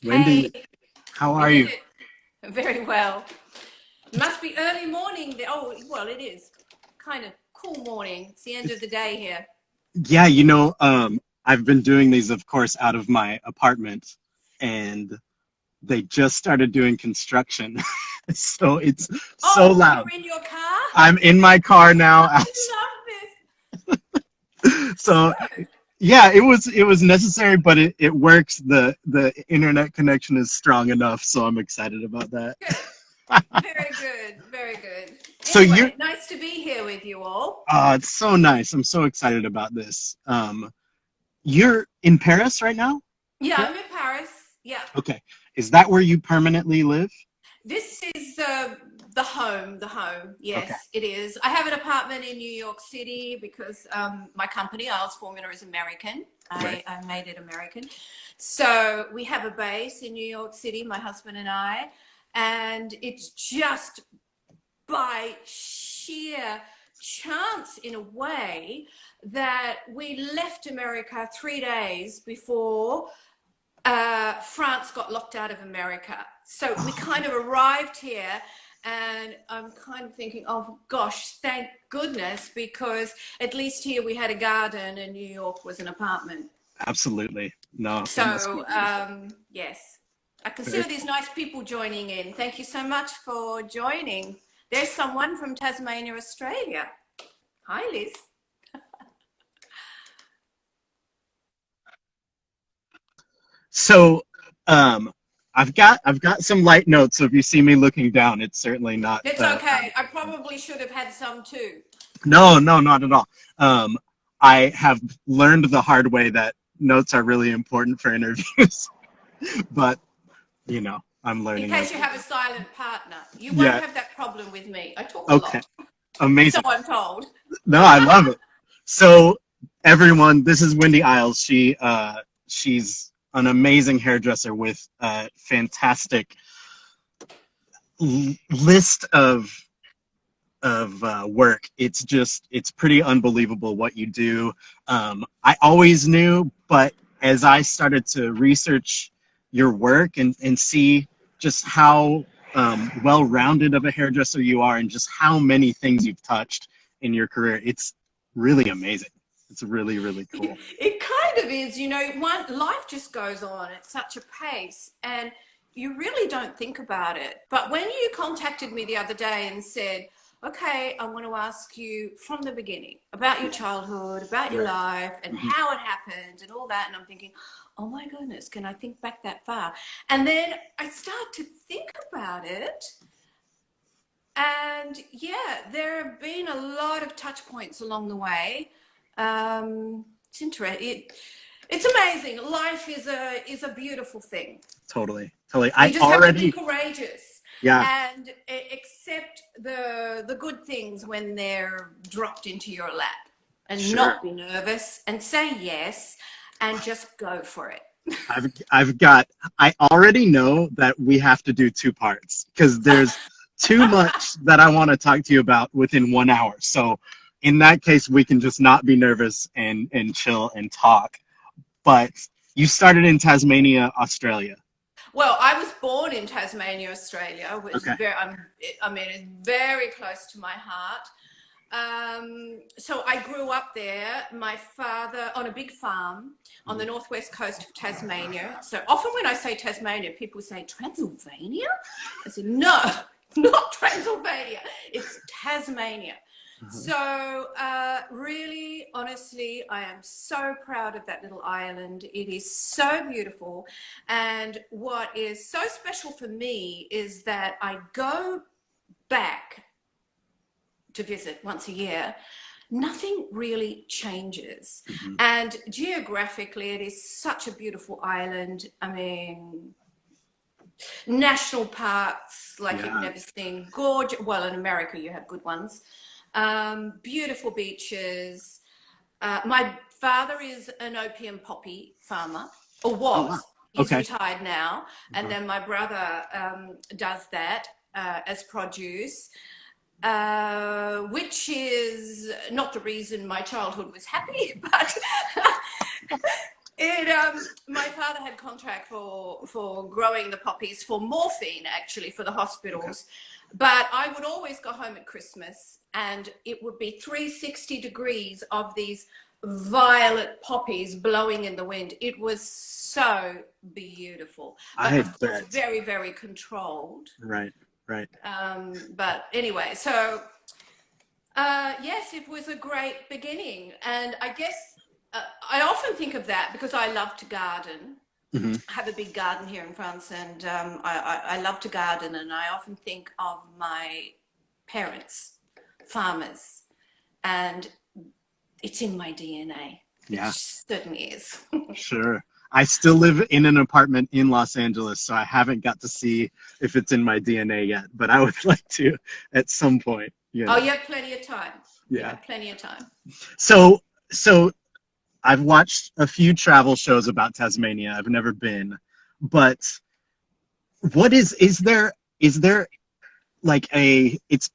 Wendy, Hey, how we are did you? it very well. It must be early morning. Oh, well, it is kind of cool morning. It's the end of the day here. Yeah, I've been doing these, of course, out of my apartment, and they just started doing construction. So it's so Oh, loud. you're in your car? I'm in my car now. I love this. So Good, yeah, it was necessary, but it works. The internet connection is strong enough, so I'm excited about that. good. Very good, very good. So you're Anyway, nice to be here with you all. it's so nice. I'm so excited about this. You're in Paris right now, Yeah, correct? I'm in Paris. Yeah. Okay. Is that where you permanently live? This is the home. Okay. Yes, it is. I have an apartment in New York City because my company, Iles Formula, is American. Right. I made it American. So we have a base in New York City, my husband and I, and it's just by sheer chance, in a way, that we left America 3 days before France got locked out of America. So we kind of arrived here, and I'm kind of thinking, oh gosh, thank goodness, because at least here we had a garden and New York was an apartment. Absolutely. No, it must be So, beautiful. yes, I can see Very all these cool. nice people joining in. Thank you so much for joining. There's someone from Tasmania, Australia. Hi, Liz. So, um, I've got some light notes. So if you see me looking down, it's certainly not It's out of okay. I context. probably should have had some too. No, no, not at all. Um, I have learned the hard way that notes are really important for interviews, but I'm In learning case as you we have a go. silent partner, you won't Yeah. have that problem with me. I talk a Okay. lot, so Amazing. I'm told. No, I love it. So everyone, this is Wendy Iles. She's an amazing hairdresser with a fantastic list of work. It's pretty unbelievable what you do. I always knew, but as I started to research your work and see just how well-rounded of a hairdresser you are and just how many things you've touched in your career, it's really amazing. It's really, really cool. It kind of is, one life just goes on at such a pace, and you really don't think about it. But when you contacted me the other day and said, okay, I want to ask you from the beginning about your childhood, about your Right. life, and Mhm. how it happened, and all that, and I'm thinking, oh my goodness, can I think back that far? And then I start to think about it. And yeah, there have been a lot of touch points along the way. It's interesting. It's amazing. Life is a beautiful thing. Totally, totally. You I just have to be already, courageous yeah, and accept the good things when they're dropped into your lap, and sure. not be nervous and say yes and just go for it. I've got I already know that we have to do two parts because there's too much that I want to talk to you about within 1 hour. So in that case, we can just not be nervous and chill and talk. But you started in Tasmania, Australia. Well, I was born in Tasmania, Australia, which is Okay. I mean, it's very close to my heart. So I grew up there. My father on a big farm on the northwest coast of Tasmania. So often when I say Tasmania, people say Transylvania. I said, no, not Transylvania. It's Tasmania. Uh-huh. So really, honestly, I am so proud of that little island. It is so beautiful. And what is so special for me is that I go back to visit once a year. Nothing really changes. Mhm. And geographically, it is such a beautiful island. I mean, national parks like you've Yeah. never seen. Gorgeous. Well, in America, you have good ones. Beautiful beaches. My father is an opium poppy farmer, or Oh wow. was. He's Okay. retired now. And Uh-huh. then my brother does that as produce, which is not the reason my childhood was happy, but My father had contract for growing the poppies for morphine, actually, for the hospitals. But I would always go home at Christmas, and it would be 360 degrees of these violet poppies blowing in the wind. It was so beautiful, but I of course, bet. very, very controlled. Right, right. But anyway, so yes, it was a great beginning. And I guess I often think of that because I love to garden. Hmm. I have a big garden here in France, and I love to garden. And I often think of my parents, farmers, and it's in my DNA. It Yeah, certainly is. sure. I still live in an apartment in Los Angeles, so I haven't got to see if it's in my DNA yet, but I would like to at some point, you Oh, know. you have plenty of time. You Yeah. have plenty of time. So I've watched a few travel shows about Tasmania. I've never been, but is there like it's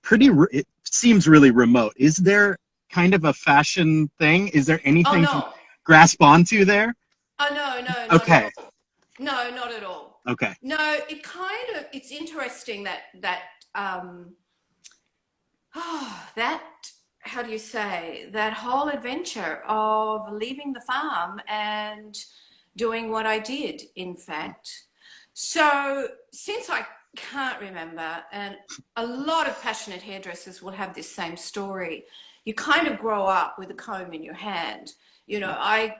it seems really remote. Is there kind of a fashion thing? Is there Oh anything to no. grasp onto there? Oh no, no, not at Okay. all. No, not at all. Okay. No, it's interesting that um that, how do you say, that whole adventure of leaving the farm and doing what I did, in fact. So, since I can't remember, and a lot of passionate hairdressers will have this same story, you kind of grow up with a comb in your hand. You know, I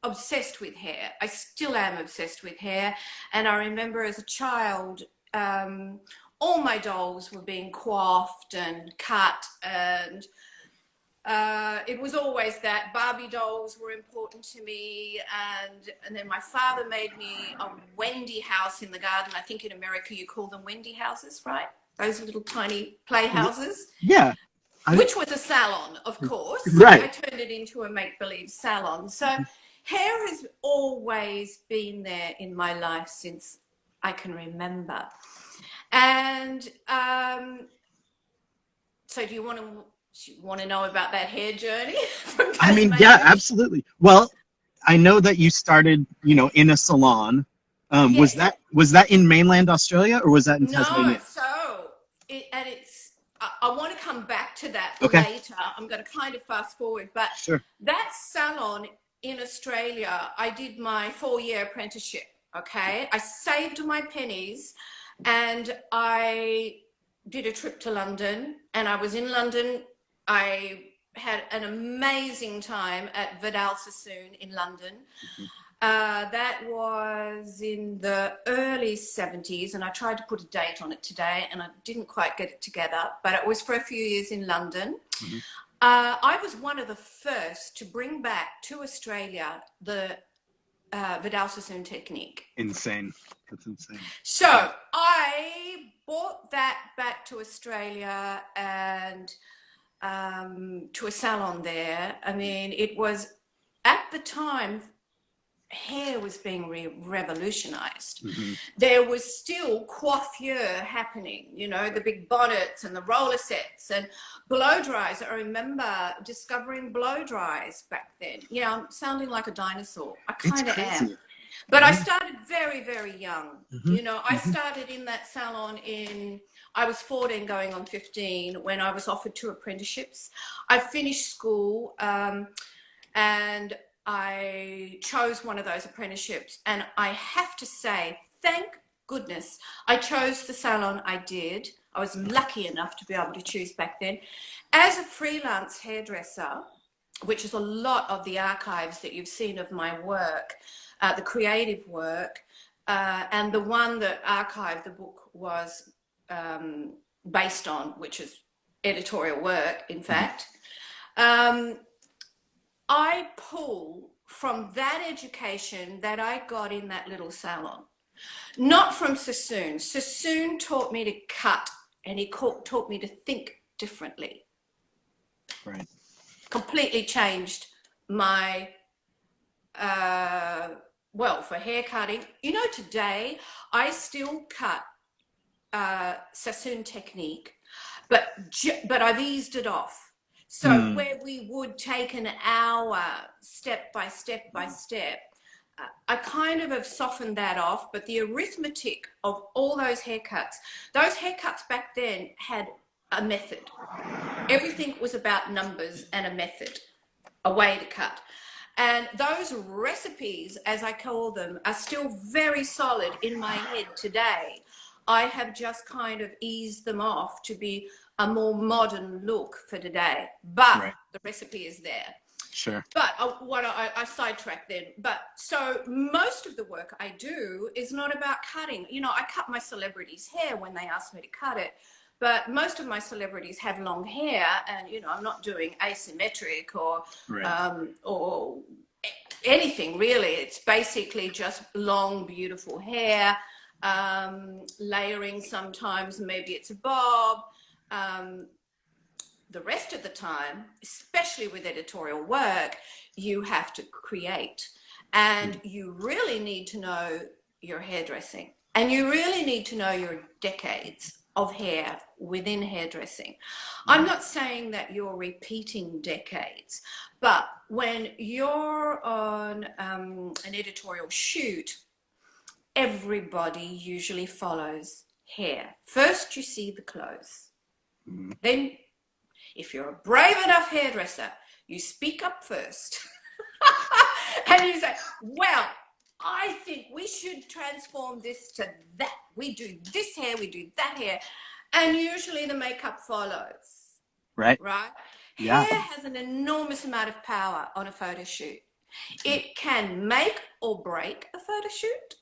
obsessed with hair. I still am obsessed with hair. And I remember as a child, all my dolls were being coiffed and cut, and it was always that Barbie dolls were important to me, and then my father made me a Wendy house in the garden. I think in America you call them Wendy houses, right? Those little tiny playhouses, Yeah. I, which was a salon, of course. I right. turned it into a make-believe salon. So hair has always been there in my life since I can remember. And so do you want to know about that hair journey from I mean, yeah, Tasmania? absolutely. Well, I know that you started, in a salon. Was Yes. that in mainland Australia or was that in No. Tasmania? So I want to come back to that Okay. later. I'm going to kind of fast forward, but Sure. that salon in Australia, I did my 4-year apprenticeship. Okay. I saved my pennies and I did a trip to London, and I was in London. I had an amazing time at Vidal Sassoon in London. That was in the early 70s, and I tried to put a date on it today, and I didn't quite get it together, but it was for a few years in London. Hmm. I was one of the first to bring back to Australia the Vidal Sassoon technique. Insane. That's insane. Yeah. So I brought that back to Australia and to a salon there. I mean, it was at the time hair was being revolutionized. Hmm. There was still coiffure happening, the big bonnets and the roller sets and blow dries. I remember discovering blow dries back then. Yeah, I'm sounding like a dinosaur. I It's kind of am. crazy. But I Yeah. started very, very young. Hmm. I Hmm. started in that salon I was 14 going on 15 when I was offered 2 apprenticeships. I finished school and I chose one of those apprenticeships. And I have to say, thank goodness I chose the salon I did. I was lucky enough to be able to choose back then. As a freelance hairdresser, which is a lot of the archives that you've seen of my work, the creative work, and the one that archived the book was based on, which is editorial work, in fact. I pull from that education that I got in that little salon, not from Sassoon. Sassoon taught me to cut, and he taught me to think differently. Right. Completely changed my for hair cutting. Today I still cut Sassoon technique, but I've eased it off. So Mm. where we would take an hour, step by step by step, I kind of have softened that off, but the arithmetic of all those haircuts back then had a method. Everything was about numbers and a method, a way to cut. And those recipes, as I call them, are still very solid in my head today. I have just kind of eased them off to be a more modern look for today, but Right. the recipe is there. Sure. But I sidetracked then. But so most of the work I do is not about cutting. You know, I cut my celebrities' hair when they ask me to cut it. But most of my celebrities have long hair, and you know, I'm not doing asymmetric or anything really. It's basically just long, beautiful hair, layering sometimes. Maybe it's a bob. The rest of the time, especially with editorial work, you have to create, and you really need to know your hairdressing, and you really need to know your decades of hair within hairdressing. I'm not saying that you're repeating decades, but when you're on an editorial shoot, everybody usually follows hair. First you see the clothes, then if you're a brave enough hairdresser, you speak up first. And you say, well, I think we should transform this to that. We do this hair, we do that hair. And usually the makeup follows. Right. Right? Yeah. Hair has an enormous amount of power on a photo shoot. It can make or break a photo shoot,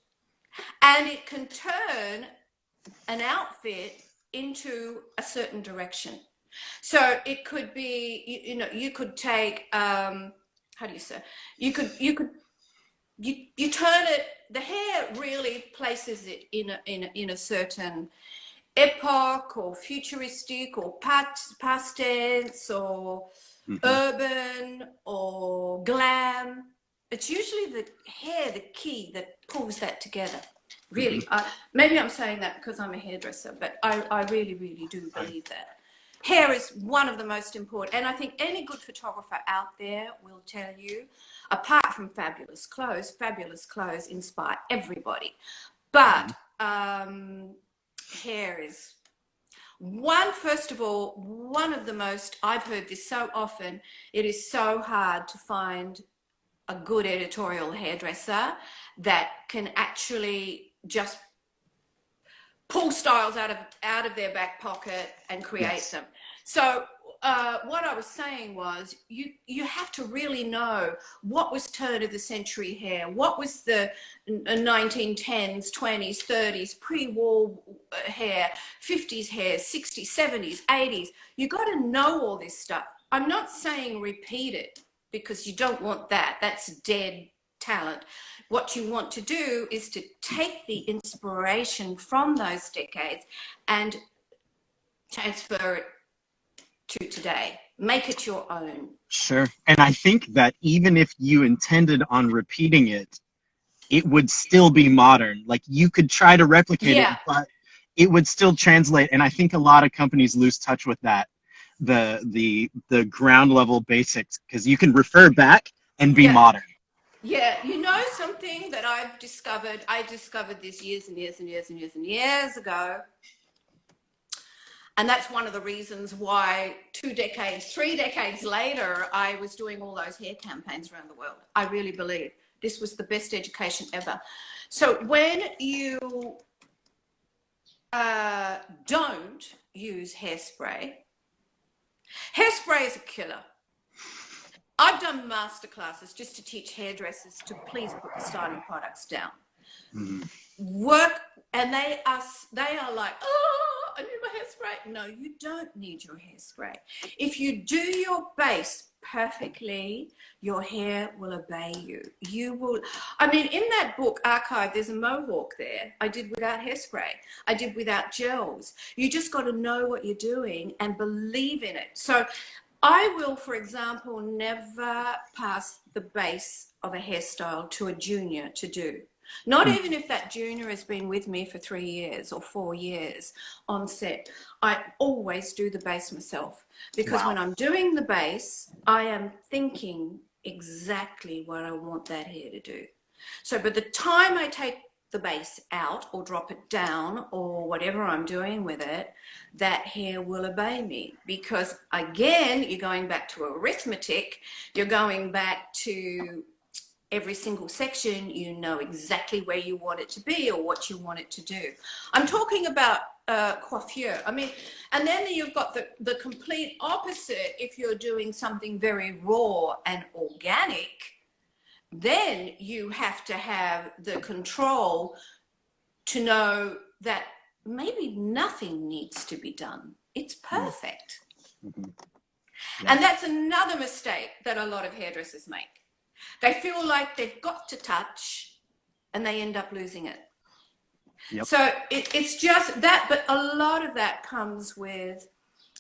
and it can turn an outfit into a certain direction. So it could be, you know, you could take, how do you say, you turn it, the hair really places it in a certain epoch or futuristic or past tense or urban or glam. It's usually the hair, the key that pulls that together. Really, maybe I'm saying that because I'm a hairdresser, but I really, really do believe that. Hair is one of the most important, and I think any good photographer out there will tell you, apart from fabulous clothes inspire everybody. But hair is first of all, one of the most, I've heard this so often, it is so hard to find a good editorial hairdresser that can actually just pull styles out of their back pocket and create them. So what I was saying was you have to really know what was turn of the century hair, what was the 1910s, 20s, 30s, pre-war hair, 50s hair, 60s, 70s, 80s. You got to know all this stuff. I'm not saying repeat it, because you don't want that. That's dead talent. What you want to do is to take the inspiration from those decades and transfer it to today. Make it your own. Sure. And I think that even if you intended on repeating it, it would still be modern. Like, you could try to replicate it, but it would still translate. And I think a lot of companies lose touch with that, the ground level basics, because you can refer back and be modern. Yeah, you know something that I discovered this years and years and years and years and years ago. And that's one of the reasons why 2 decades, 3 decades later, I was doing all those hair campaigns around the world. I really believe this was the best education ever. So when you don't use hairspray is a killer. I've done masterclasses just to teach hairdressers to please put the styling products down. Work, and they are like, oh, I need my hairspray. No, you don't need your hairspray. If you do your base perfectly, your hair will obey you. You will, I mean, in that book, Archive, there's a mohawk there. I did without hairspray. I did without gels. You just got to know what you're doing and believe in it. So I will, for example, never pass the base of a hairstyle to a junior to do. Not even if that junior has been with me for 3 years or 4 years on set. I always do the base myself, because when I'm doing the base, I am thinking exactly what I want that hair to do. So by the time I take the base out or drop it down or whatever I'm doing with it, that hair will obey me, because again, you're going back to arithmetic, you're going back to every single section, you know exactly where you want it to be or what you want it to do. I'm talking about coiffure. I mean, and then you've got the complete opposite. If you're doing something very raw and organic, then you have to have the control to know that maybe nothing needs to be done. It's perfect. Mm-hmm. And that's another mistake that a lot of hairdressers make. They feel like they've got to touch and they end up losing it. Yep. So it's just that, but a lot of that comes with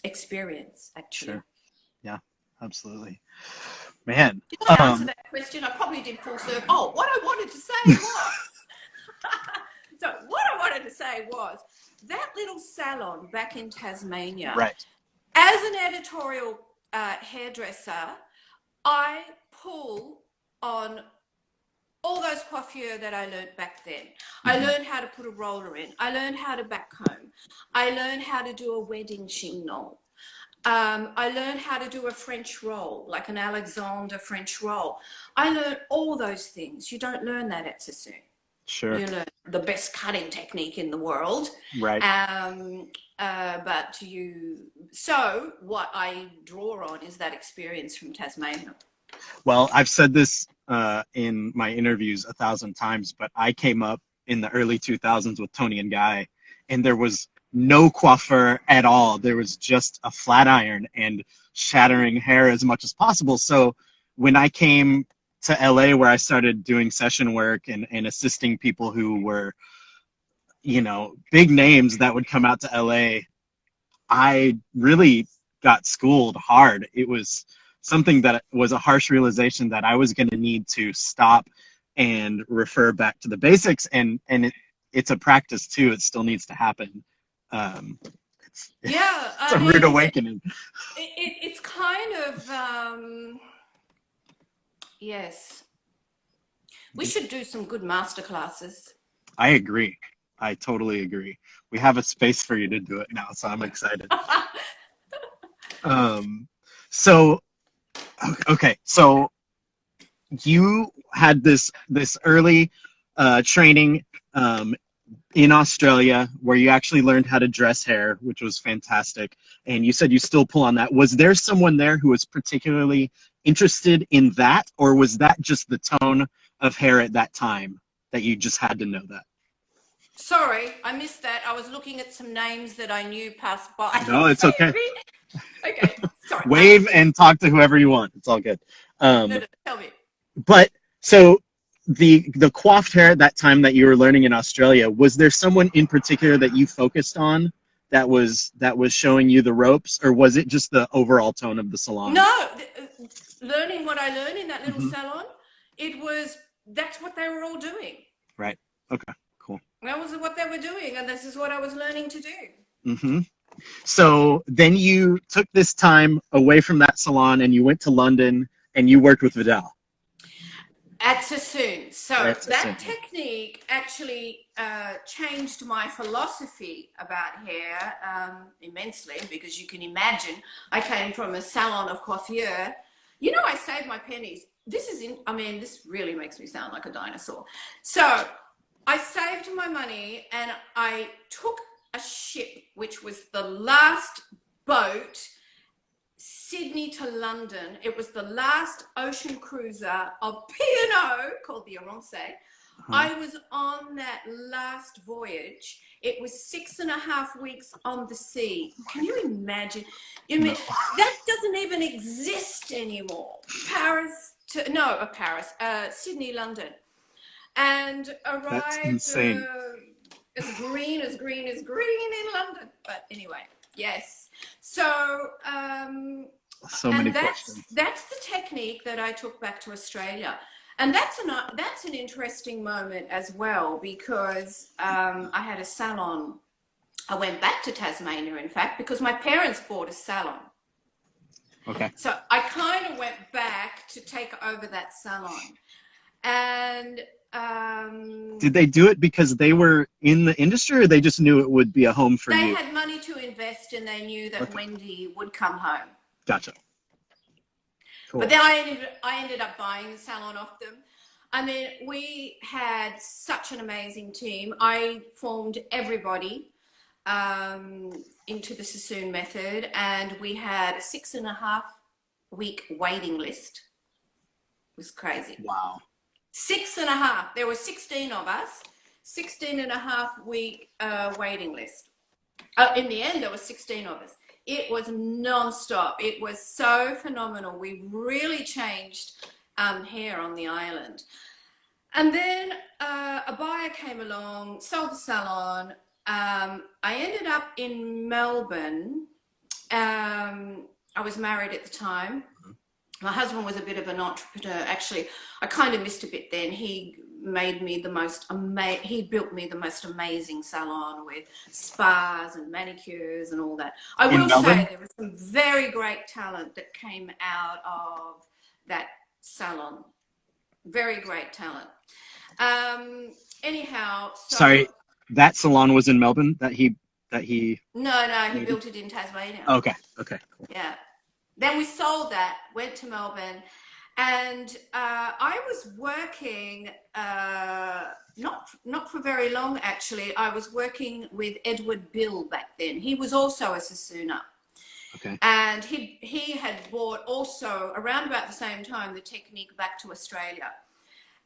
experience, actually. Sure. Yeah, absolutely. Man. Did I answer that question? I probably did full circle. Oh, what I wanted to say was, so what I wanted to say was that little salon back in Tasmania, right. As an editorial hairdresser, I pull on all those coiffure that I learned back then. I learned how to put a roller in. I learned how to backcomb. I learned how to do a wedding chignon. I learned how to do a French roll, like an Alexander French roll. I learned all those things. You don't learn that at Sassoon. Sure. You learn the best cutting technique in the world. Right. So what I draw on is that experience from Tasmania. Well, I've said this in my interviews 1,000 times, but I came up in the early 2000s with Tony and Guy, and there was no coiffure at all. There was just a flat iron and shattering hair as much as possible. So when I came to LA, where I started doing session work and assisting people who were, you know, big names that would come out to LA, I really got schooled hard. It was something that was a harsh realization that I was going to need to stop and refer back to the basics. And it's a practice too. It still needs to happen. It's a rude awakening. It's kind of, yes. We should do some good master classes. I agree. I totally agree. We have a space for you to do it now, so I'm excited. So you had this early training in Australia where you actually learned how to dress hair, which was fantastic. And you said you still pull on that. Was there someone there who was particularly interested in that, or was that just the tone of hair at that time that you just had to know that? Sorry, I missed that. I was looking at some names that I knew passed by. No, it's okay. Okay, sorry. Wave and talk to whoever you want. It's all good. No, tell me. But so the coiffed hair at that time that you were learning in Australia, was there someone in particular that you focused on that was showing you the ropes, or was it just the overall tone of the salon? No, learning what I learned in that little salon, that's what they were all doing. Right. Okay. Cool. That was what they were doing, and this is what I was learning to do. So then you took this time away from that salon and you went to London and you worked with Vidal. At Sassoon. So that technique actually changed my philosophy about hair immensely, because you can imagine I came from a salon of coiffure. You know, I saved my pennies. This really makes me sound like a dinosaur. So I saved my money and I took a ship, which was the last boat, Sydney to London. It was the last ocean cruiser of P&O, called the Oronce. I was on that last voyage. It was 6.5 weeks on the sea. Can you imagine? That doesn't even exist anymore. Sydney, London. And arrived. That's insane. As green in London. But anyway, yes. So, so many questions. That's the technique that I took back to Australia. And that's an interesting moment as well, because I had a salon. I went back to Tasmania, in fact, because my parents bought a salon. Okay. So I kind of went back to take over that salon. And Did they do it because they were in the industry, or they just knew it would be a home for They you? had money to invest, and they knew that Okay. Wendy would come home. Gotcha. Cool. But then I ended up buying the salon off them. I mean, we had such an amazing team. I formed everybody into the Sassoon method, and we had a 6.5-week waiting list. It was crazy. Wow. 6.5. There were 16 of us, 16.5-week waiting list. In the end, there were 16 of us. It was non-stop. It was so phenomenal. We really changed hair on the island. And then a buyer came along, sold the salon. I ended up in Melbourne. I was married at the time. My husband was a bit of an entrepreneur. Actually, I kind of missed a bit then. He made me the most he built me the most amazing salon with spas and manicures and all that. I will say there was some very great talent that came out of that salon. Very great talent. Anyhow, sorry, that salon was in Melbourne that he no, he built it in Tasmania. Okay, cool. Yeah. Then we sold that, went to Melbourne, and I was working, not for very long, actually. I was working with Edward Bill back then. He was also a Sassooner. Okay. And he had bought also, around about the same time, the technique back to Australia.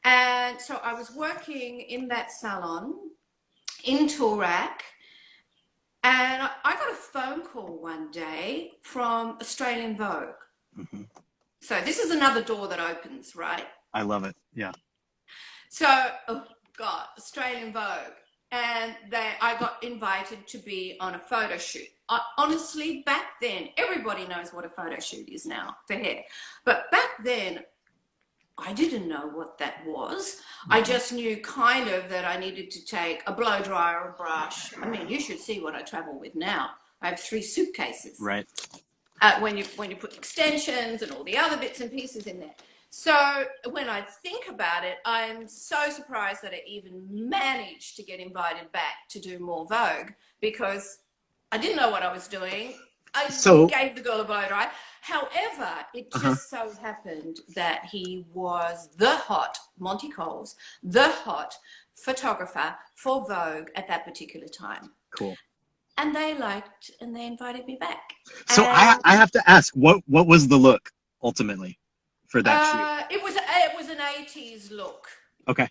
And so I was working in that salon in Toorak. And I got a phone call one day from Australian Vogue. Mm-hmm. So this is another door that opens, right? I love it. Yeah. So, oh God, Australian Vogue. And I got invited to be on a photo shoot. Honestly, back then, everybody knows what a photo shoot is now for hair. But back then, I didn't know what that was. I just knew kind of that I needed to take a blow dryer, a brush. I mean, you should see what I travel with now. I have 3 suitcases. Right. When you put extensions and all the other bits and pieces in there. So when I think about it, I'm so surprised that I even managed to get invited back to do more Vogue, because I didn't know what I was doing. I gave the girl a blow dry. However, it just so happened that he was the hot, Monty Coles, the hot photographer for Vogue at that particular time. Cool. And they liked, and they invited me back. So I have to ask, what was the look ultimately for that shoot? It was an 80s look. Okay.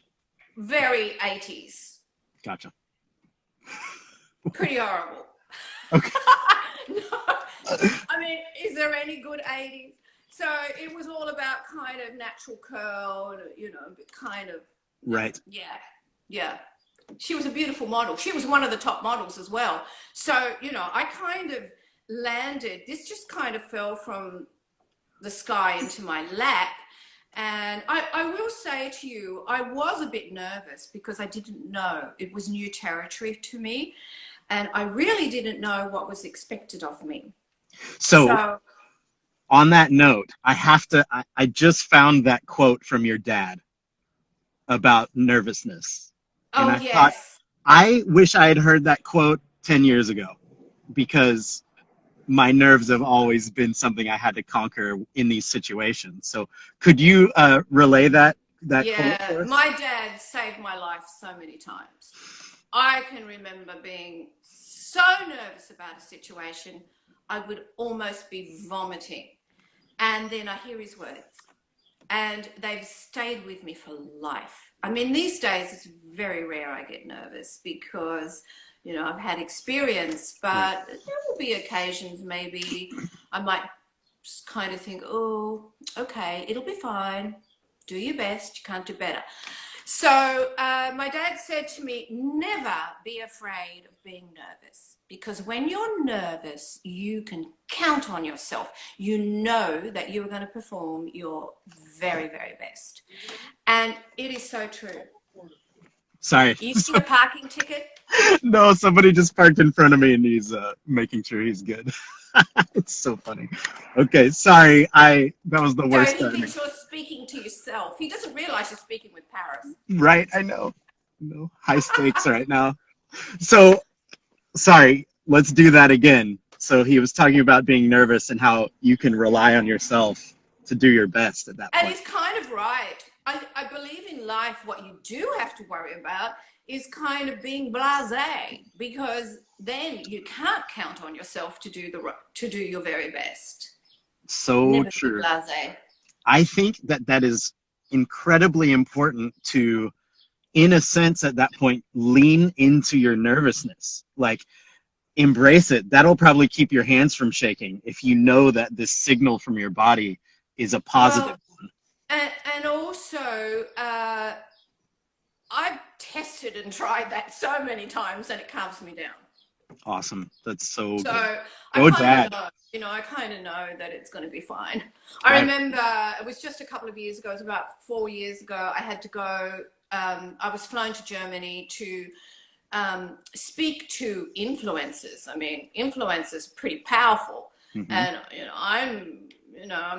Very 80s. Gotcha. Pretty horrible. Okay. No, I mean, is there any good 80s? So it was all about kind of natural curl, kind of. Right. Yeah. She was a beautiful model. She was one of the top models as well. So, I kind of landed, this just kind of fell from the sky into my lap. And I will say to you, I was a bit nervous because I didn't know. It was new territory to me. And I really didn't know what was expected of me. So on that note, I just found that quote from your dad about nervousness. Oh, and yes. Thought, I wish I had heard that quote 10 years ago, because my nerves have always been something I had to conquer in these situations. So could you relay that quote for us? My dad saved my life so many times. I can remember being so nervous about a situation, I would almost be vomiting. And then I hear his words, and they've stayed with me for life. I mean, these days it's very rare I get nervous because, I've had experience, but there will be occasions maybe I might just kind of think, oh, okay, it'll be fine. Do your best. You can't do better. So my dad said to me, never be afraid of being nervous, because when you're nervous, you can count on yourself. You know that you're going to perform your very, very best. And it is so true. Sorry. You see a parking ticket? No, somebody just parked in front of me and he's making sure he's good. It's so funny. Okay, sorry. That was the worst. So he thinks you're speaking to yourself. He doesn't realize you're speaking with Paris. Right, I know. No, high stakes right now. So, sorry, let's do that again. So he was talking about being nervous and how you can rely on yourself to do your best at that And point. he's kind of right. I believe in life what you do have to worry about is kind of being blasé, because then you can't count on yourself to do your very best. So Never be true. blasé. I think that that is incredibly important to, in a sense, at that point, lean into your nervousness. Like, embrace it. That'll probably keep your hands from shaking if you know that this signal from your body is a positive one. And also, I've tested and tried that so many times, and it calms me down. Awesome. That's so So good. I Go kind of Dad. know, I kind of know that it's going to be fine. I Right. remember it was just a couple of years ago, it was about 4 years ago, I had to go, I was flown to Germany to speak to influencers. I mean, influencers are pretty powerful. Mm-hmm. And, I'm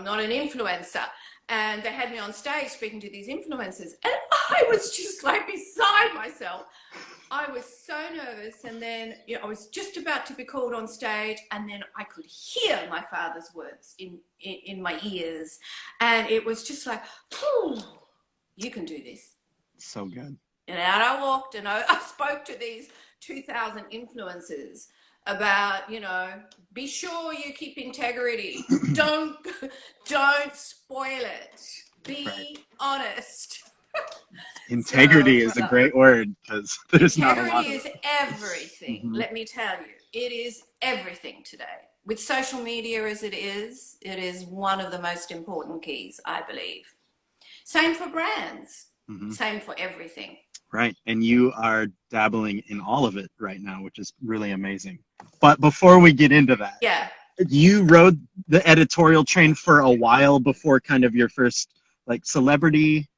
not an influencer. And they had me on stage speaking to these influencers. And I was just like beside myself. I was so nervous, and then I was just about to be called on stage, and then I could hear my father's words in my ears, and it was just like, you can do this. So good. And out I walked, and I spoke to these 2,000 influencers about, be sure you keep integrity. Don't spoil it. Be honest. Integrity is a great word, because there's not a lot Integrity of is everything. Mm-hmm. Let me tell you, it is everything today. With social media as it is one of the most important keys, I believe. Same for brands. Mm-hmm. Same for everything. Right. And you are dabbling in all of it right now, which is really amazing. But before we get into that, Yeah. you rode the editorial train for a while before kind of your first like celebrity.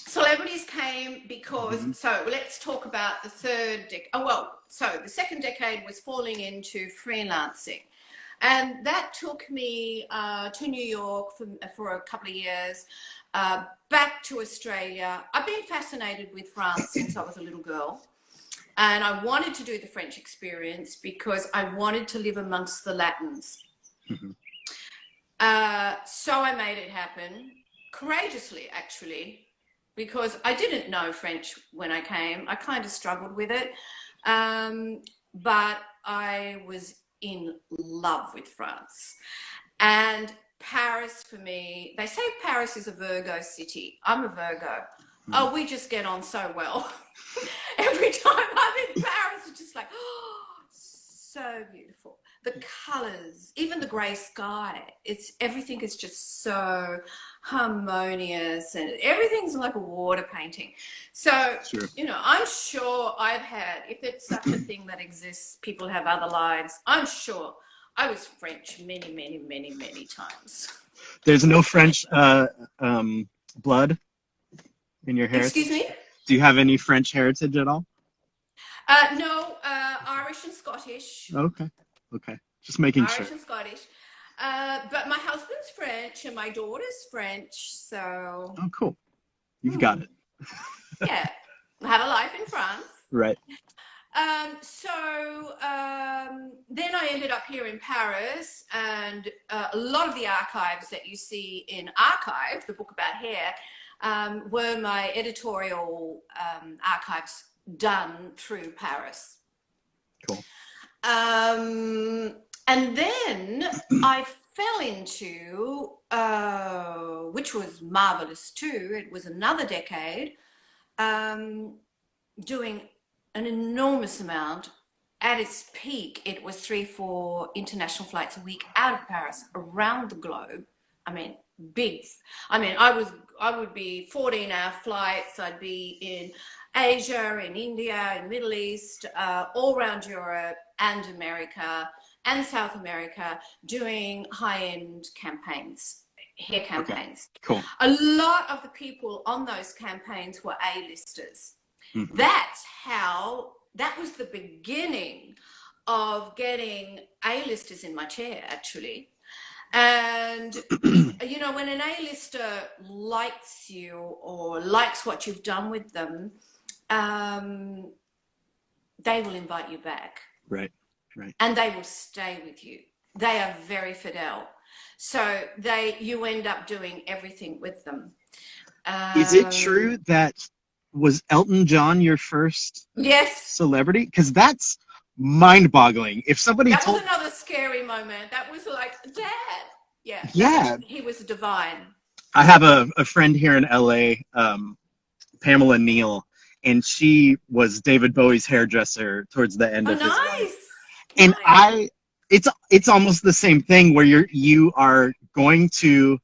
Celebrities came because, Mm-hmm. so let's talk about the third decade. So the second decade was falling into freelancing. And that took me to New York for a couple of years, back to Australia. I've been fascinated with France since I was a little girl. And I wanted to do the French experience because I wanted to live amongst the Latins. Mm-hmm. So I made it happen, courageously, actually, because I didn't know French when I came. I kind of struggled with it. But I was in love with France. And Paris, for me, they say Paris is a Virgo city. I'm a Virgo. Oh, we just get on so well. Every time I'm in Paris, it's just like, so beautiful. The colors, even the grey sky, everything is just so harmonious, and everything's like a water painting. So, Sure. I'm sure I've had, if it's such a thing that exists, people have other lives. I'm sure I was French many, many, many, many times. There's no French blood in your heritage? Excuse me? Do you have any French heritage at all? No, Irish and Scottish. Okay. Just making Irish sure. and Scottish. But my husband's French and my daughter's French, so... Oh, cool. You've got it. Yeah. I have a life in France. Right. Then I ended up here in Paris, and a lot of the archives that you see in Archive, the book about hair, were my editorial archives done through Paris. Cool. And then I fell into, which was marvelous too, it was another decade, doing an enormous amount. At its peak, it was 3-4 international flights a week out of Paris, around the globe. I mean, big. I mean, I would be 14-hour flights. I'd be in Asia, in India, in Middle East, all around Europe and America and South America, doing high-end campaigns, hair campaigns. Okay. Cool. A lot of the people on those campaigns were A-listers. Mm-hmm. That was the beginning of getting A-listers in my chair, actually. And you know, when an A-lister likes you or likes what you've done with them, they will invite you back. Right. Right. And they will stay with you. They are very fidel. So you end up doing everything with them. Is it true that was Elton John your first Yes. celebrity? Because that's mind-boggling. If somebody That told was another scary moment. That was like, Dad. Yeah. Yeah. He was divine. I have a friend here in LA, Pamela Neal, and she was David Bowie's hairdresser towards the end Oh, of his life. nice. And Nice. it's almost the same thing where you are going to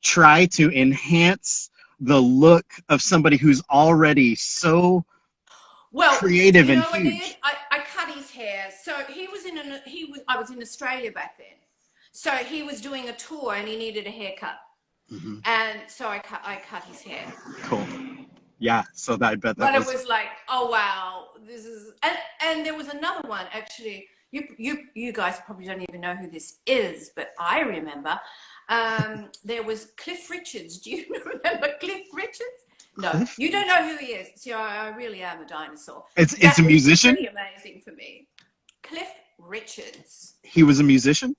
try to enhance the look of somebody who's already so creative you and know what I did? huge. I cut his hair. So I was in Australia back then. So he was doing a tour and he needed a haircut. Mm-hmm. And so I cut his hair. Cool. Yeah, so I bet that but it was like, oh wow, this is, and there was another one actually. You guys probably don't even know who this is, but I remember. There was Cliff Richards. Do you remember Cliff Richards? No, Cliff? You don't know who he is. See, I really am a dinosaur. It's a musician? Pretty amazing for me. Cliff Richards. He was a musician?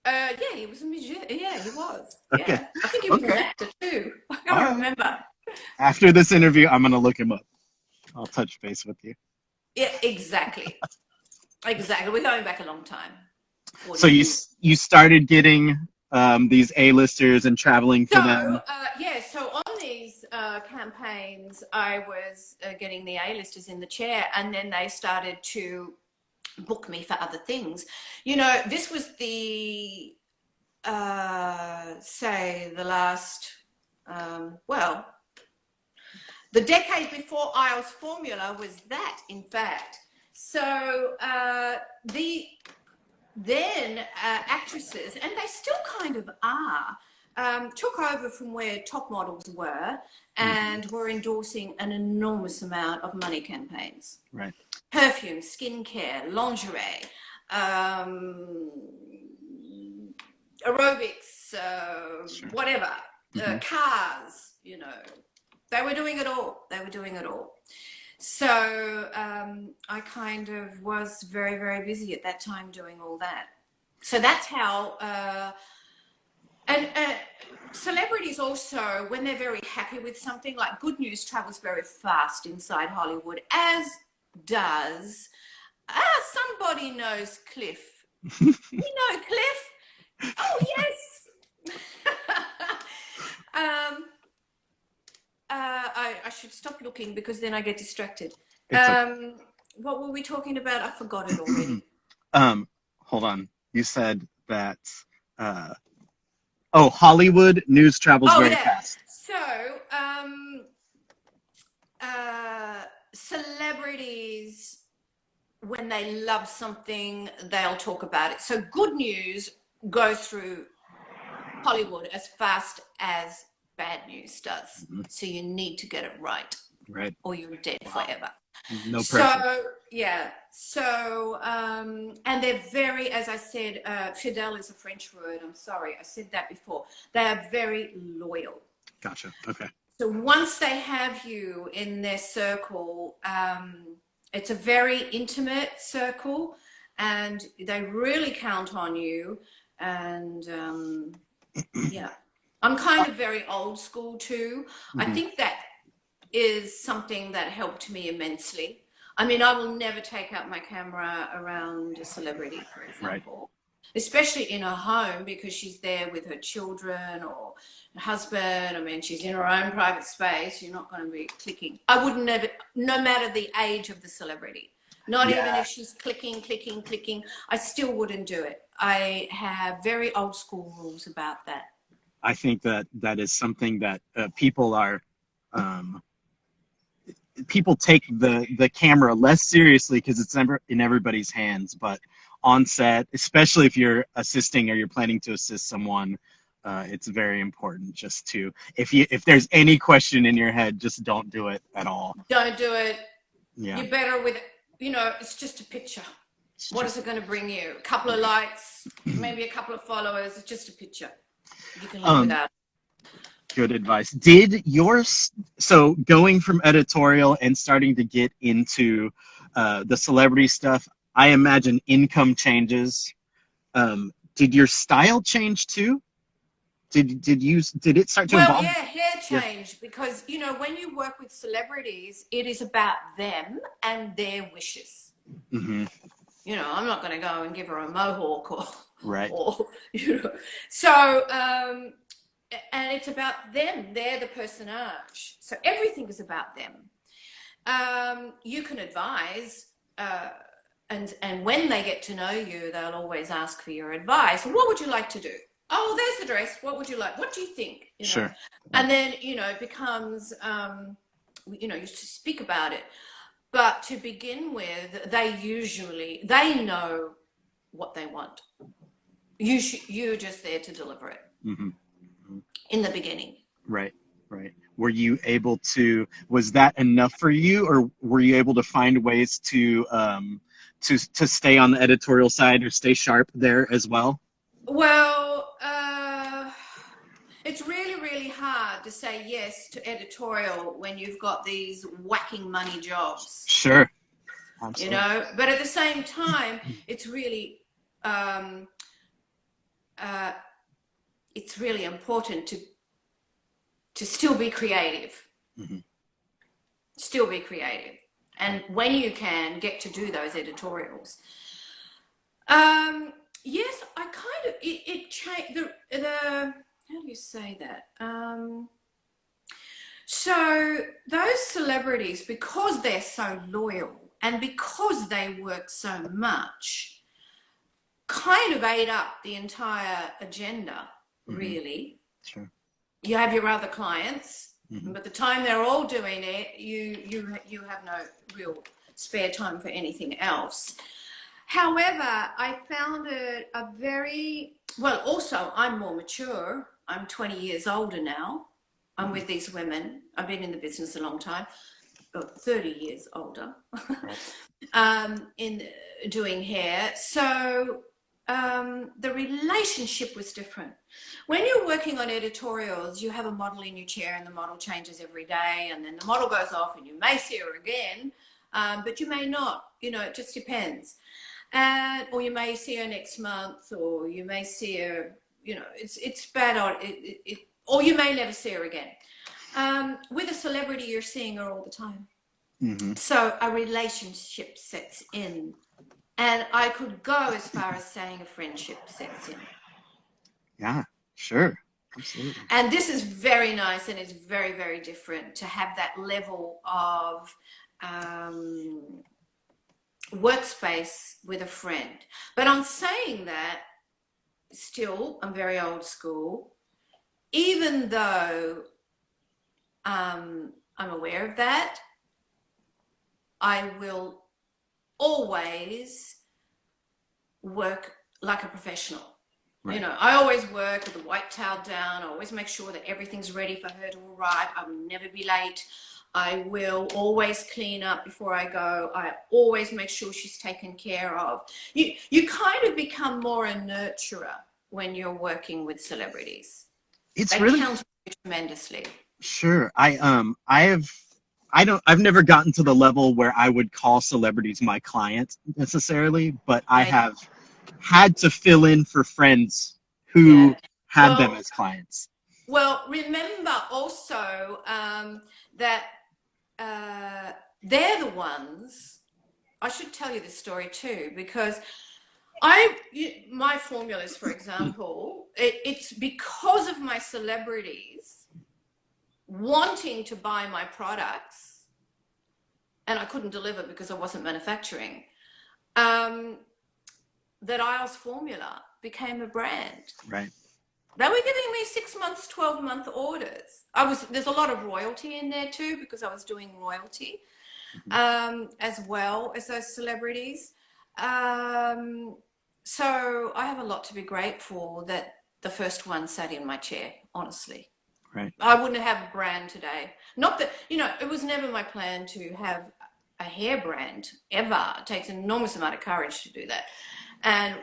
Yeah, he was a musician. Yeah, he was. Okay. Yeah. I think he was an actor too. I can't remember. After this interview, I'm going to look him up. I'll touch base with you. Yeah, exactly. Exactly. We're going back a long time. So you started getting these A-listers and traveling for them? So on these campaigns, I was getting the A-listers in the chair, and then they started to book me for other things. You know, this was the, say, the last, the decade before Iles Formula was that, in fact. So actresses, and they still kind of are, took over from where top models were and were endorsing an enormous amount of money campaigns. Right. Perfume, skincare, lingerie, aerobics, whatever, cars, you know. They were doing it all. So I kind of was very, very busy at that time doing all that. So that's how, and celebrities also, when they're very happy with something, like good news travels very fast inside Hollywood, as does, somebody knows Cliff. You know Cliff? Oh, yes. I should stop looking because then I get distracted. What were we talking about? I forgot it already. Hold on. You said that, Hollywood news travels very fast. So, celebrities, when they love something, they'll talk about it. So good news goes through Hollywood as fast as bad news does. So you need to get it right. Right. Or you're dead forever. No pressure. So, and they're very, as I said, fidèle is a French word. I'm sorry, I said that before. They are very loyal. Gotcha. Okay. So once they have you in their circle, it's a very intimate circle, and they really count on you. And yeah, I'm kind of very old school too. I think that is something that helped me immensely. I mean, I will never take out my camera around a celebrity, for example, especially in her home, because she's there with her children or her husband. I mean, she's in her own private space. You're not going to be clicking. I wouldn't ever, no matter the age of the celebrity, not even if she's clicking, I still wouldn't do it. I have very old school rules about that. I think that is something that people are, people take the camera less seriously because it's never in everybody's hands, but on set, especially if you're assisting or you're planning to assist someone, it's very important just to, if there's any question in your head, just don't do it at all. Don't do it. Yeah. You're better with, you know, it's just a picture. What is it going to bring you? A couple of likes, maybe a couple of followers, just a picture. You can live without. Good advice. Did yours, so going from editorial and starting to get into the celebrity stuff, I imagine income changes. Did your style change too? Did it start to Well, evolve? yeah, hair Yeah. change because, you know, when you work with celebrities, it is about them and their wishes. Hmm. You know, I'm not going to go and give her a mohawk Right. or you know. So, and it's about them. They're the personage. So everything is about them. You can advise, and when they get to know you, they'll always ask for your advice. What would you like to do? Oh, there's the dress. What would you like? What do you think? You know, Sure. and then, you know, it becomes, you know, you speak about it. But to begin with, they know what they want. You're just there to deliver it. Hmm. In the beginning. Right. Right. Were you able to? Was that enough for you, or were you able to find ways to stay on the editorial side or stay sharp there as well? Well, it's really, really hard to say yes to editorial when you've got these whacking money jobs, Sure. you Absolutely. know. But at the same time, it's really, um, uh, it's really important to still be creative, Hmm. still be creative, and when you can get to do those editorials. Yes, I kind of it changed the how do you say that? So those celebrities, because they're so loyal and because they work so much, kind of ate up the entire agenda, Hmm. really. Sure. You have your other clients, Hmm. but the time they're all doing it, you have no real spare time for anything else. However, I found it a very, well, also, I'm more mature. I'm 20 years older now. I'm with these women. I've been in the business a long time, 30 years older, in doing hair. So the relationship was different. When you're working on editorials, you have a model in your chair and the model changes every day, and then the model goes off and you may see her again, but you may not. You know, it just depends. Or you may see her next month, or you may see her, you know, it's bad on it, or you may never see her again. With a celebrity, you're seeing her all the time. Hmm. So a relationship sets in, and I could go as far as saying a friendship sets in. Yeah. Sure. Absolutely. And this is very nice, and it's very, very different to have that level of workspace with a friend. But on saying that, still, I'm very old school. Even though I'm aware of that, I will always work like a professional. Right. You know, I always work with the white towel down. I always make sure that everything's ready for her to arrive. I will never be late. I will always clean up before I go. I always make sure she's taken care of. You kind of become more a nurturer when you're working with celebrities. It's They really count on you tremendously. sure. I've never gotten to the level where I would call celebrities my client necessarily, but I Right? have had to fill in for friends who Yeah. had them Well, as clients. remember also that they're the ones. I should tell you this story too, because my formulas, for example, it's because of my celebrities wanting to buy my products, and I couldn't deliver because I wasn't manufacturing. That Iles formula became a brand. Right. They were giving me 6 months, 12-month orders. There's a lot of royalty in there too, because I was doing royalty, as well as those celebrities. So I have a lot to be grateful that the first one sat in my chair, honestly. Right. I wouldn't have a brand today. Not that, you know, it was never my plan to have a hair brand ever. It takes an enormous amount of courage to do that. And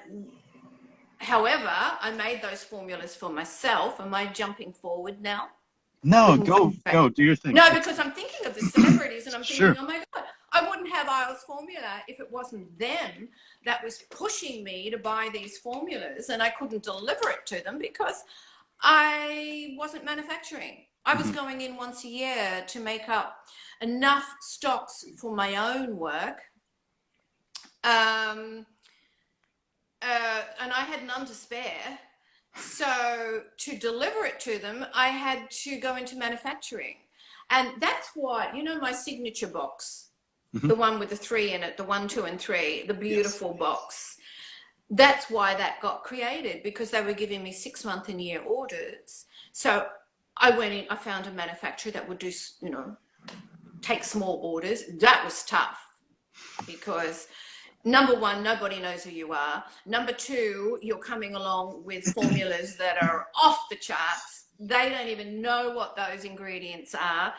however, I made those formulas for myself. Am I jumping forward now? No, go do your thing. No, because I'm thinking of the celebrities and I'm Sure. thinking, oh my God, I wouldn't have Iles formula if it wasn't them that was pushing me to buy these formulas, and I couldn't deliver it to them because I wasn't manufacturing. I was going in once a year to make up enough stocks for my own work. And I had none to spare. So to deliver it to them, I had to go into manufacturing. And that's what, you know, my signature box, the one with the 3 in it, the 1, 2, and 3, the beautiful box. That's why that got created, because they were giving me 6-month and year orders. So I went in, I found a manufacturer that would do, you know, take small orders. That was tough because number one, nobody knows who you are. Number two, you're coming along with formulas that are off the charts. They don't even know what those ingredients are.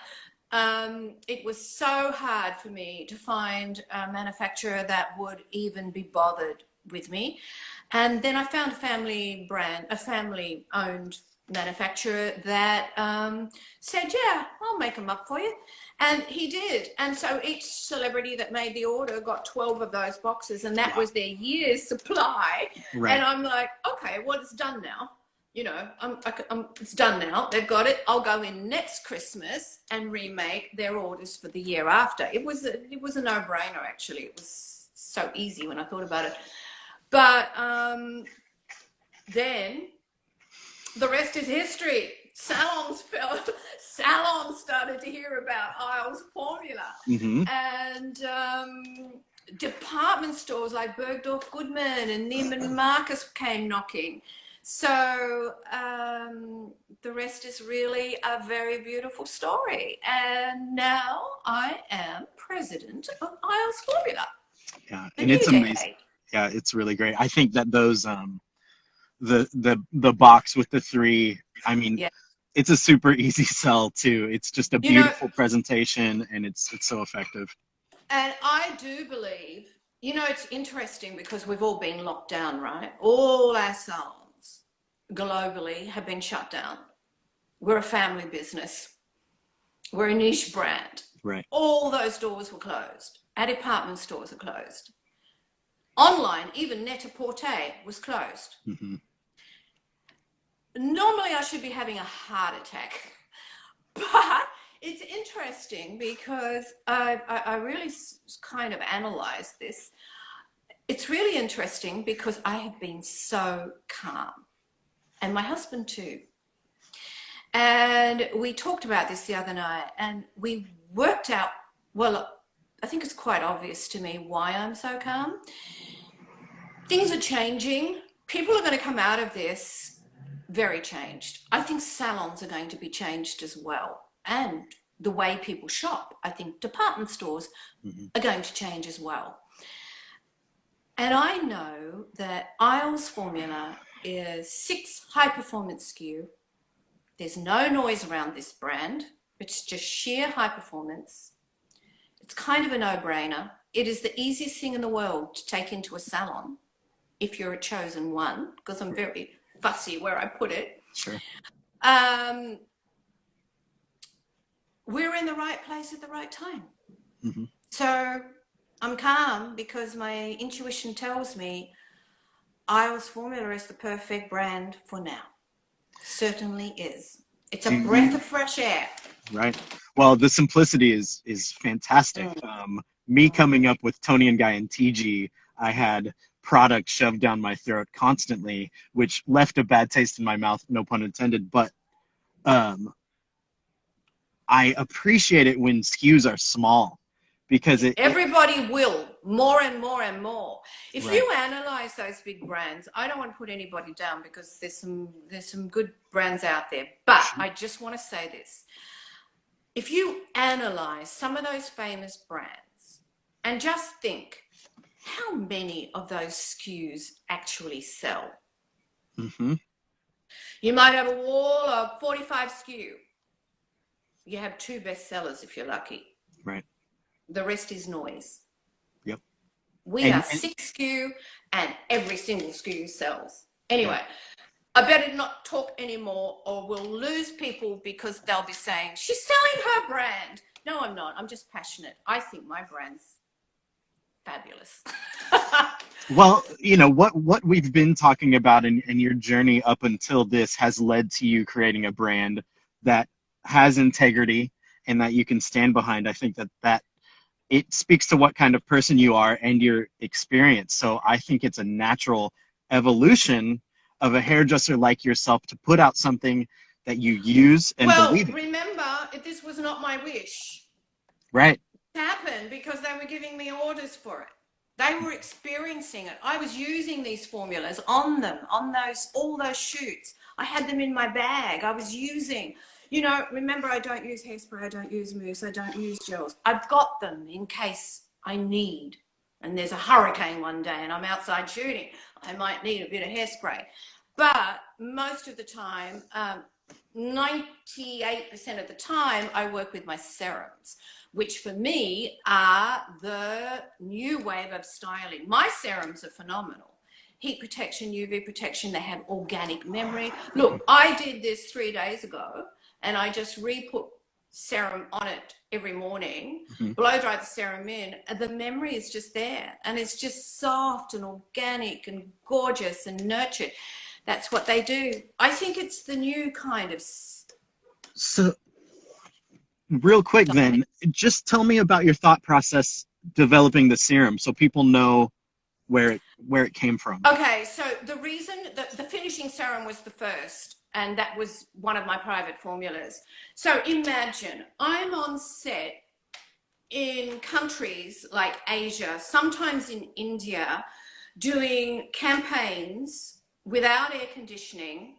It was so hard for me to find a manufacturer that would even be bothered with me. And then I found a family brand, a family owned manufacturer that said, yeah, I'll make them up for you. And he did. And so each celebrity that made the order got 12 of those boxes, and that was their year's supply. Right. And I'm like, okay, well, it's done now. You know, it's done now. They've got it. I'll go in next Christmas and remake their orders for the year after. It was a no-brainer, actually. It was so easy when I thought about it. But then the rest is history. Salons started to hear about Iles formula. And department stores like Bergdorf Goodman and Neiman Marcus came knocking. So the rest is really a very beautiful story. And now I am president of Iles Formula. Yeah, and it's amazing. Yeah, it's really great. I think that those the box with the 3, I mean, it's a super easy sell too. It's just a beautiful presentation, and it's so effective. And I do believe, you know, it's interesting because we've all been locked down, right? All our salons globally have been shut down. We're a family business. We're a niche brand. Right. All those doors were closed. Our department stores are closed. Online, even Net-a-Porter was closed. Normally I should be having a heart attack, but it's interesting because I really kind of analysed this. It's really interesting because I have been so calm, and my husband too. And we talked about this the other night, and we worked out, well, I think it's quite obvious to me why I'm so calm. Things are changing. People are going to come out of this very changed. I think salons are going to be changed as well. And the way people shop, I think department stores are going to change as well. And I know that Iles formula is 6 high-performance SKU. There's no noise around this brand. It's just sheer high performance. It's kind of a no-brainer. It is the easiest thing in the world to take into a salon if you're a chosen one, because I'm very fussy where I put it. Sure. We're in the right place at the right time. So I'm calm because my intuition tells me Iles formula is the perfect brand for now. Certainly is. It's a breath of fresh air. Right. Well, the simplicity is fantastic. Me coming up with Tony and Guy and TG, I had product shoved down my throat constantly, which left a bad taste in my mouth, no pun intended. But I appreciate it when SKUs are small, because everybody will more and more and more. If you analyze those big brands, I don't want to put anybody down because there's some good brands out there, but I just want to say this. If you analyze some of those famous brands and just think, how many of those SKUs actually sell? You might have a wall of 45 SKU. You have 2 bestsellers if you're lucky. Right. The rest is noise. Yep. We are 6 SKU and every single SKU sells. Anyway, I better not talk anymore or we'll lose people because they'll be saying, she's selling her brand. No, I'm not. I'm just passionate. I think my brand's fabulous. Well, you know, what we've been talking about in your journey up until this has led to you creating a brand that has integrity and that you can stand behind. I think that it speaks to what kind of person you are and your experience. So I think it's a natural evolution of a hairdresser like yourself to put out something that you use and believe in. Well, remember, this was not my wish. Right. It happened because they were giving me orders for it. They were experiencing it. I was using these formulas on them, on all those shoots. I had them in my bag. I was using, you know, remember, I don't use hairspray, I don't use mousse, I don't use gels. I've got them in case I need. And there's a hurricane one day and I'm outside shooting. I might need a bit of hairspray. But most of the time, 98% of the time, I work with my serums, which for me are the new wave of styling. My serums are phenomenal. Heat protection, UV protection, they have organic memory. Look, I did this 3 days ago and I just re-put serum on it every morning, blow dry the serum in, and the memory is just there. And it's just soft and organic and gorgeous and nurtured. That's what they do. I think it's the new kind of... So real quick then, just tell me about your thought process developing the serum so people know where it came from. Okay, so the reason that the finishing serum was the first, and that was one of my private formulas. So imagine I'm on set in countries like Asia, sometimes in India, doing campaigns without air conditioning,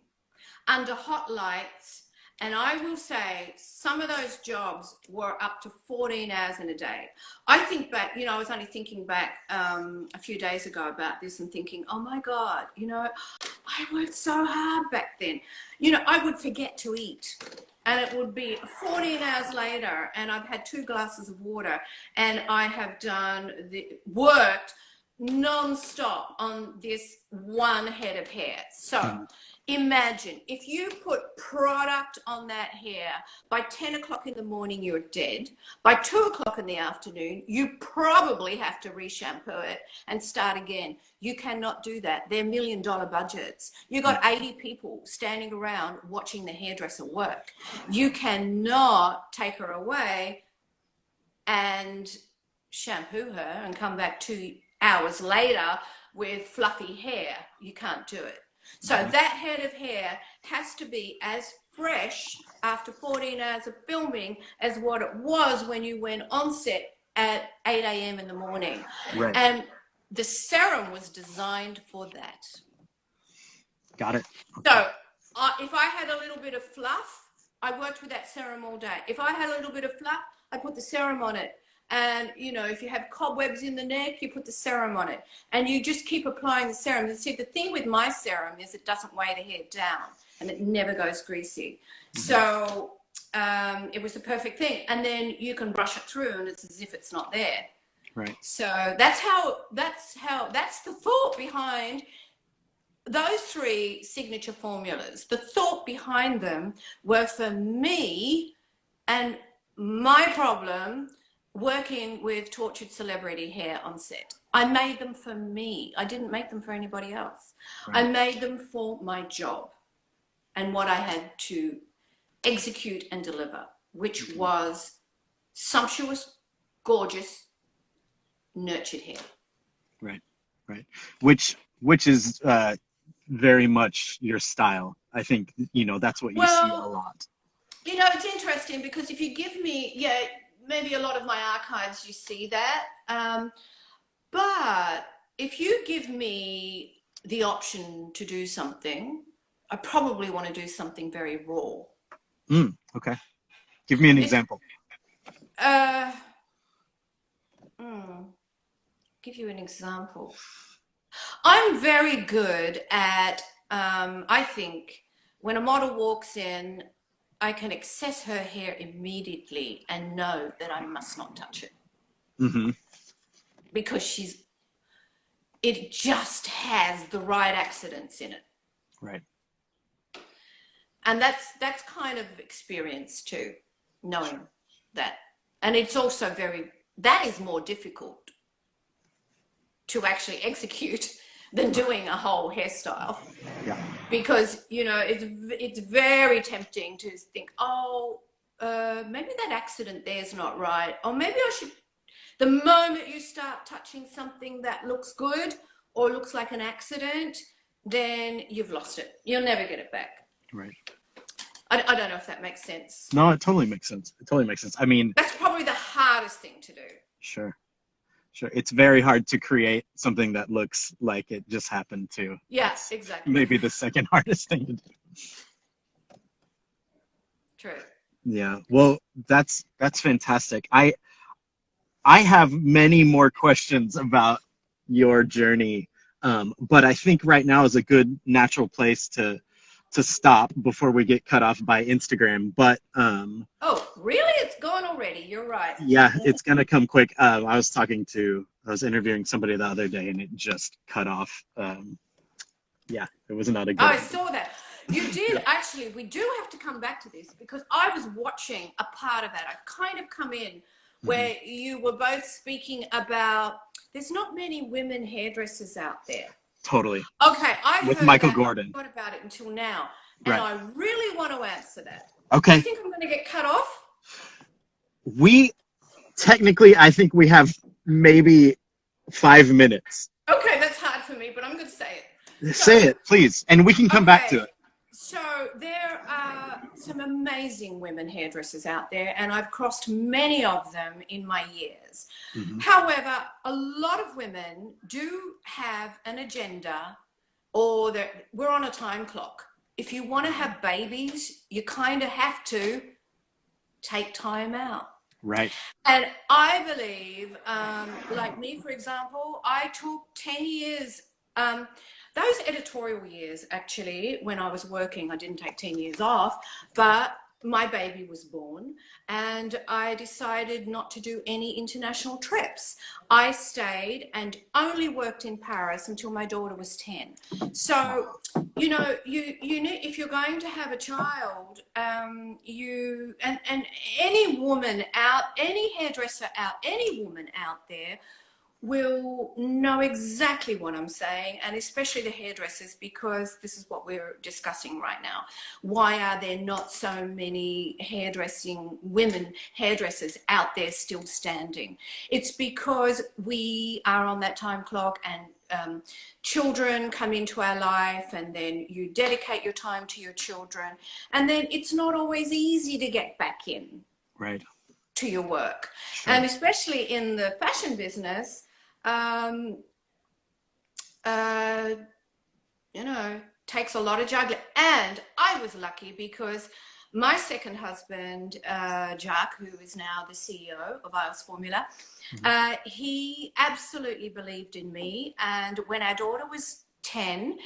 under hot lights. And I will say some of those jobs were up to 14 hours in a day. I think back, you know, I was only thinking back a few days ago about this and thinking, oh my God, you know, I worked so hard back then. You know, I would forget to eat and it would be 14 hours later and I've had 2 glasses of water and I have worked non-stop on this one head of hair. So imagine if you put product on that hair, by 10 o'clock in the morning, you're dead. By 2 o'clock in the afternoon, you probably have to re-shampoo it and start again. You cannot do that. They're $1 million budgets. You've got 80 people standing around watching the hairdresser work. You cannot take her away and shampoo her and come back 2 hours later with fluffy hair. You can't do it. So that head of hair has to be as fresh after 14 hours of filming as what it was when you went on set at 8 a.m. in the morning. Right. And the serum was designed for that. Got it. Okay. So if I had a little bit of fluff, I worked with that serum all day. If I had a little bit of fluff, I put the serum on it. And, you know, if you have cobwebs in the neck, you put the serum on it. And you just keep applying the serum. And see, the thing with my serum is it doesn't weigh the hair down and it never goes greasy. So it was the perfect thing. And then you can brush it through and it's as if it's not there. Right. So that's the thought behind those 3 signature formulas. The thought behind them were for me and my problem working with tortured celebrity hair on set. I made them for me. I didn't make them for anybody else. Right. I made them for my job and what I had to execute and deliver, which was sumptuous, gorgeous, nurtured hair. Right, right. Which is very much your style. I think, you know, that's what you see a lot. You know, it's interesting because if you give me, maybe a lot of my archives, you see that. But if you give me the option to do something, I probably want to do something very raw. Okay. Give me an example. Give you an example. I'm very good at, I think, when a model walks in, I can access her hair immediately and know that I must not touch it. Mm-hmm. because it just has the right accidents in it. Right. And that's kind of experience too, knowing that. And it's also that is more difficult to actually execute than doing a whole hairstyle. Yeah. Because, you know, it's very tempting to think, oh, maybe that accident there's not right. Or maybe I should, the moment you start touching something that looks good or looks like an accident, then you've lost it. You'll never get it back. Right. I don't know if that makes sense. No, it totally makes sense. It totally makes sense. I mean, That's probably the hardest thing to do. sure. Sure. It's very hard to create something that looks like it just happened to. Yeah, That's exactly. maybe the second hardest thing to do. True. Yeah. Well, that's fantastic. I have many more questions about your journey, but I think right now is a good natural place to stop before we get cut off by Instagram. But Oh, really? It's gone already. You're right. yeah, it's gonna come quick. I was interviewing somebody the other day, and it just cut off. Yeah, it was not a good. I saw that. You did actually. We do have to come back to this because I was watching a part of that. I've kind of come in where you were both speaking about there's not many women hairdressers out there. Totally. Okay, I with heard Michael that. Gordon. I thought about it until now, and Right. I really want to answer that. Okay. Do you think I'm going to get cut off? I think we have maybe 5 minutes. Okay, that's hard for me, but I'm going to say it. Say it, please, and we can come back to it. So there are some amazing women hairdressers out there, and I've crossed many of them in my years. Mm-hmm. However, a lot of women do have an agenda, or we're on a time clock. If you want to have babies, you kind of have to take time out. Right. And I believe, like me, for example, I took 10 years, those editorial years, actually, when I was working, I didn't take 10 years off, but my baby was born and I decided not to do any international trips. I stayed and only worked in Paris until my daughter was 10. So, you know, you need, if you're going to have a child, and any woman out, any hairdresser out, any woman out there will know exactly what I'm saying, and especially the hairdressers, because this is what we're discussing right now. Why are there not so many women hairdressers out there still standing? It's because we are on that time clock, and children come into our life, and then you dedicate your time to your children, and then it's not always easy to get back in to your work. Sure. And especially in the fashion business, you know, takes a lot of juggling. And I was lucky because my second husband, Jack, who is now the CEO of Iles Formula, he absolutely believed in me. And when our daughter was 10,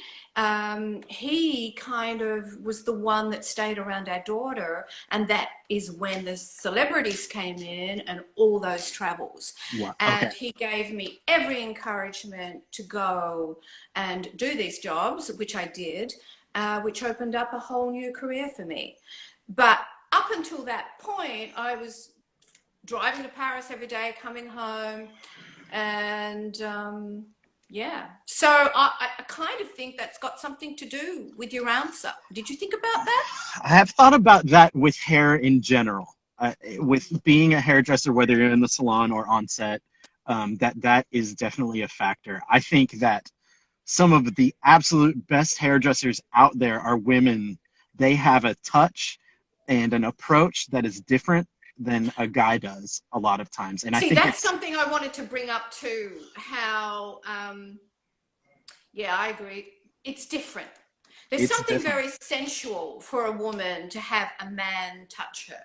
he kind of was the one that stayed around our daughter, and that is when the celebrities came in and all those travels. Wow. And he gave me every encouragement to go and do these jobs, which I did, which opened up a whole new career for me. But up until that point, I was driving to Paris every day, coming home, and yeah. So I kind of think that's got something to do with your answer. Did you think about that? I have thought about that with hair in general. With being a hairdresser, whether you're in the salon or on set, that is definitely a factor. I think that some of the absolute best hairdressers out there are women. They have a touch and an approach that is different than a guy does a lot of times. And I think that's something I wanted to bring up too, how, yeah, I agree. It's different. There's something very sensual for a woman to have a man touch her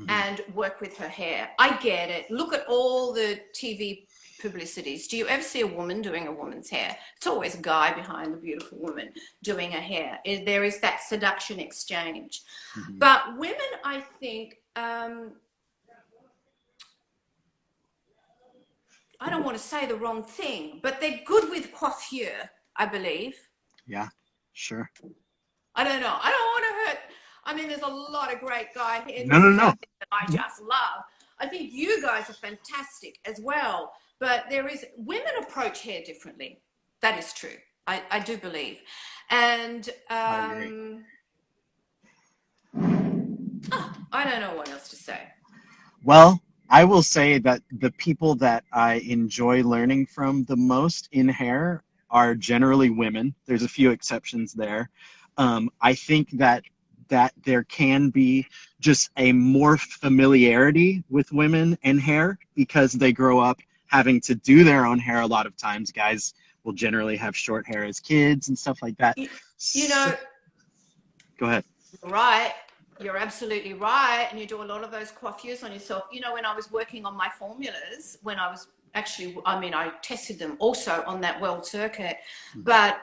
and work with her hair. I get it. Look at all the TV publicities. Do you ever see a woman doing a woman's hair? It's always a guy behind the beautiful woman doing her hair. There is that seduction exchange. But women, I think, I don't want to say the wrong thing, but they're good with coiffure, I believe. Yeah, sure. I don't know. I don't want to hurt. I mean, there's a lot of great guy No, no, hairdressers no. out there that I just love. I think you guys are fantastic as well. But women approach hair differently. That is true. I do believe. And I agree. I don't know what else to say. Well, I will say that the people that I enjoy learning from the most in hair are generally women. There's a few exceptions there. I think that there can be just a more familiarity with women and hair because they grow up having to do their own hair a lot of times. Guys will generally have short hair as kids and stuff like that. You know, Go ahead. right. You're absolutely right. And you do a lot of those coiffures on yourself. You know, when I was working on my formulas, when I was actually, I mean, I tested them also on that world circuit, but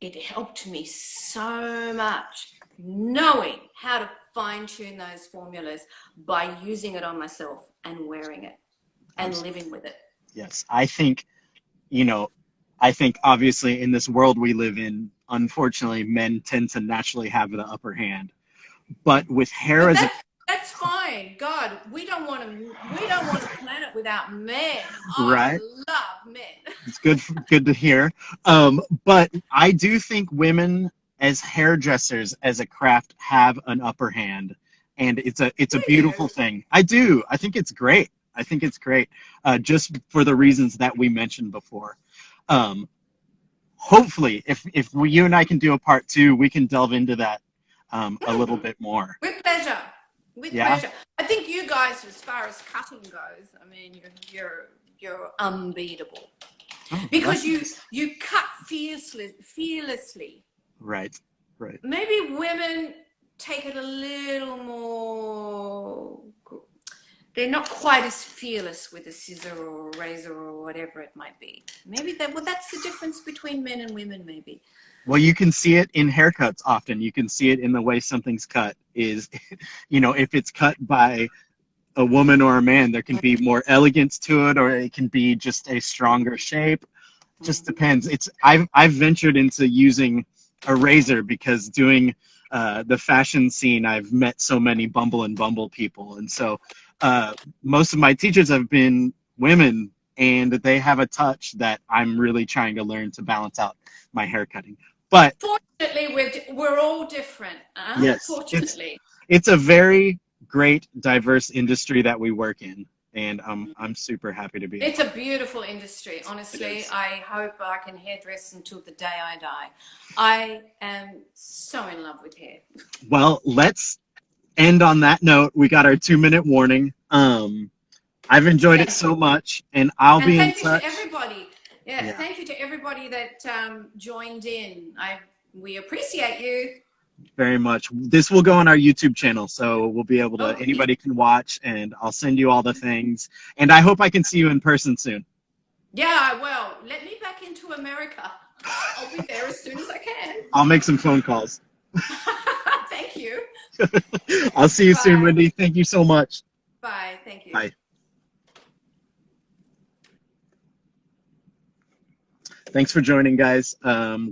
it helped me so much knowing how to fine tune those formulas by using it on myself and wearing it and living with it. Yes. I think, I think obviously in this world we live in, unfortunately, men tend to naturally have the upper hand. But with hair But as a that's fine. God, we don't want a planet without men. I right, love men. it's good to hear. But I do think women as hairdressers as a craft have an upper hand, and it's a Do beautiful you? thing. I do. I think it's great. I think it's great, just for the reasons that we mentioned before. Um, Hopefully, if you and I can do a part two, we can delve into that a little bit more. With pleasure. With Yeah. pleasure. I think you guys, as far as cutting goes, I mean, you're unbeatable Oh, because nice. you cut fearlessly. Right. Right. Maybe women take it a little more. They're not quite as fearless with a scissor or a razor or whatever it might be. Maybe that's the difference between men and women, maybe. Well, you can see it in haircuts often. You can see it in the way something's cut. Is, if it's cut by a woman or a man, there can be more elegance to it, or it can be just a stronger shape. Just depends. I've ventured into using a razor because doing the fashion scene, I've met so many Bumble and Bumble people, and so most of my teachers have been women, and they have a touch that I'm really trying to learn to balance out my hair cutting. But Fortunately, we're all different. yes, Fortunately. it's a very great, diverse industry that we work in, and I'm super happy to be a It's a part. beautiful industry. Honestly, It I hope I can hairdress until the day I die. I am so in love with hair. Well, let's end on that note. We got our 2-minute warning. I've enjoyed it Thank so you. much, and I'll And be in thank you to touch. everybody. Yeah, Yeah, thank you to everybody that joined in. We appreciate you. very much. This will go on our YouTube channel, so we'll be able to, Oh, yeah. anybody can watch, and I'll send you all the things. And I hope I can see you in person soon. Yeah, well, let me back into America. I'll be there as soon as I can. I'll make some phone calls. Thank you. I'll see you soon, Bye. Wendy. Thank you so much. Bye. Thank you. Bye. Thanks for joining, guys.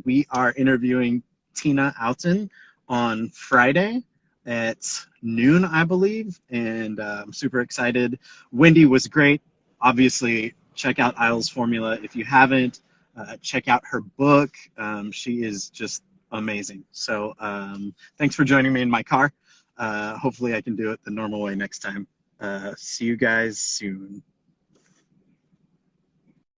We are interviewing Tina Outen on Friday at noon, I believe, and I'm super excited. Wendy was great. Obviously, check out Iles Formula if you haven't. Check out her book. She is just amazing. So thanks for joining me in my car. Hopefully I can do it the normal way next time. See you guys soon.